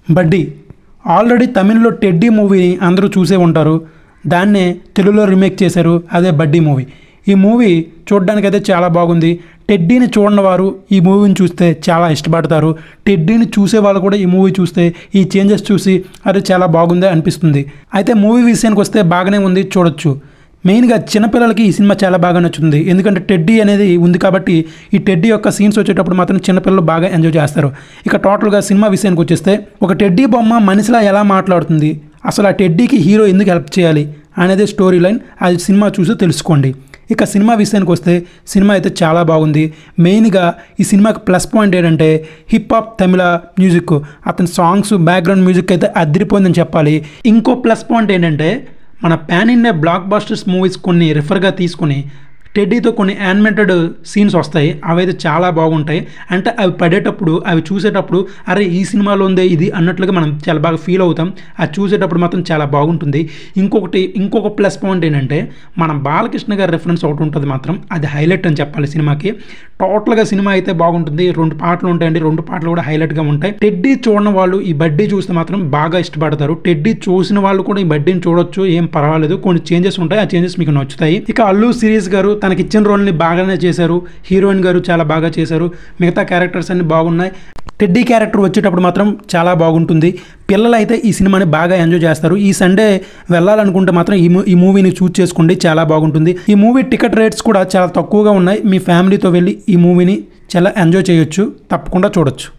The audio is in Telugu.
బడ్డీ ఆల్రెడీ తమిళ్లో టెడ్డీ మూవీని అందరూ చూసే ఉంటారు. దాన్నే తెలుగులో రీమేక్ చేశారు, అదే బడ్డీ మూవీ. ఈ మూవీ చూడడానికైతే చాలా బాగుంది. టెడ్డీని చూడని వారు ఈ మూవీని చూస్తే చాలా ఇష్టపడతారు. టెడ్డీని చూసే వాళ్ళు కూడా ఈ మూవీ చూస్తే ఈ చేంజెస్ చూసి అది చాలా బాగుంది అనిపిస్తుంది. అయితే మూవీ విషయానికి వస్తే బాగానే ఉంది, చూడొచ్చు. మెయిన్గా చిన్నపిల్లలకి ఈ సినిమా చాలా బాగా నచ్చుతుంది. ఎందుకంటే టెడ్డీ అనేది ఉంది కాబట్టి ఈ టెడ్డీ యొక్క సీన్స్ వచ్చేటప్పుడు మాత్రం చిన్నపిల్లలు బాగా ఎంజాయ్ చేస్తారు. ఇక టోటల్గా సినిమా విషయానికి వచ్చేస్తే ఒక టెడ్డీ బొమ్మ మనిషిలా ఎలా మాట్లాడుతుంది, అసలు ఆ టెడ్డీకి హీరో ఎందుకు హెల్ప్ చేయాలి అనేది స్టోరీ లైన్. అది సినిమా చూసి తెలుసుకోండి. ఇక సినిమా విషయానికి వస్తే సినిమా అయితే చాలా బాగుంది. మెయిన్గా ఈ సినిమాకి ప్లస్ పాయింట్ ఏంటంటే హిప్ హాప్ తమిళ మ్యూజిక్, అతని సాంగ్స్ బ్యాక్గ్రౌండ్ మ్యూజిక్ అయితే అదిరిపోయిందని చెప్పాలి. ఇంకో ప్లస్ పాయింట్ ఏంటంటే మన pan India black busters movies కొన్ని రిఫర్గా తీసుకుని టెడ్డీతో కొన్ని యానిమేటెడ్ సీన్స్ వస్తాయి. అవైతే చాలా బాగుంటాయి. అంటే అవి పడేటప్పుడు అవి చూసేటప్పుడు అరే ఈ సినిమాలో ఉందే ఇది అన్నట్లుగా మనం చాలా బాగా ఫీల్ అవుతాం. అది చూసేటప్పుడు మాత్రం చాలా బాగుంటుంది. ఇంకొక ప్లస్ పాయింట్ ఏంటంటే మన బాలకృష్ణ గారి రెఫరెన్స్ ఒకటి ఉంటుంది, మాత్రం అది హైలైట్ అని చెప్పాలి సినిమాకి. టోటల్గా సినిమా అయితే బాగుంటుంది. 2 పాటలు ఉంటాయండి, 2 పాటలు కూడా హైలైట్గా ఉంటాయి. టెడ్డీ చూడని వాళ్ళు ఈ బడ్డీ చూస్తే మాత్రం బాగా ఇష్టపడతారు. టెడ్డీ చూసిన వాళ్ళు కూడా ఈ బడ్డీని చూడొచ్చు, ఏం పర్వాలేదు. కొన్ని చేంజెస్ ఉంటాయి, ఆ చేంజెస్ మీకు నచ్చుతాయి. ఇక అల్లు సిరీస్ గారు తనకి ఇచ్చిన రోల్ని బాగానే చేశారు. హీరోయిన్ గారు చాలా బాగా చేశారు. మిగతా క్యారెక్టర్స్ అన్ని బాగున్నాయి. టెడ్డీ క్యారెక్టర్ వచ్చేటప్పుడు మాత్రం చాలా బాగుంటుంది. పిల్లలు అయితే ఈ సినిమాని బాగా ఎంజాయ్ చేస్తారు. ఈ సండే వెళ్ళాలనుకుంటే మాత్రం ఈ మూవీని చూస్ చేసుకోండి, చాలా బాగుంటుంది. ఈ మూవీ టికెట్ రేట్స్ కూడా చాలా తక్కువగా ఉన్నాయి. మీ ఫ్యామిలీతో వెళ్ళి ఈ మూవీని చాలా ఎంజాయ్ చేయొచ్చు, తప్పకుండా చూడొచ్చు.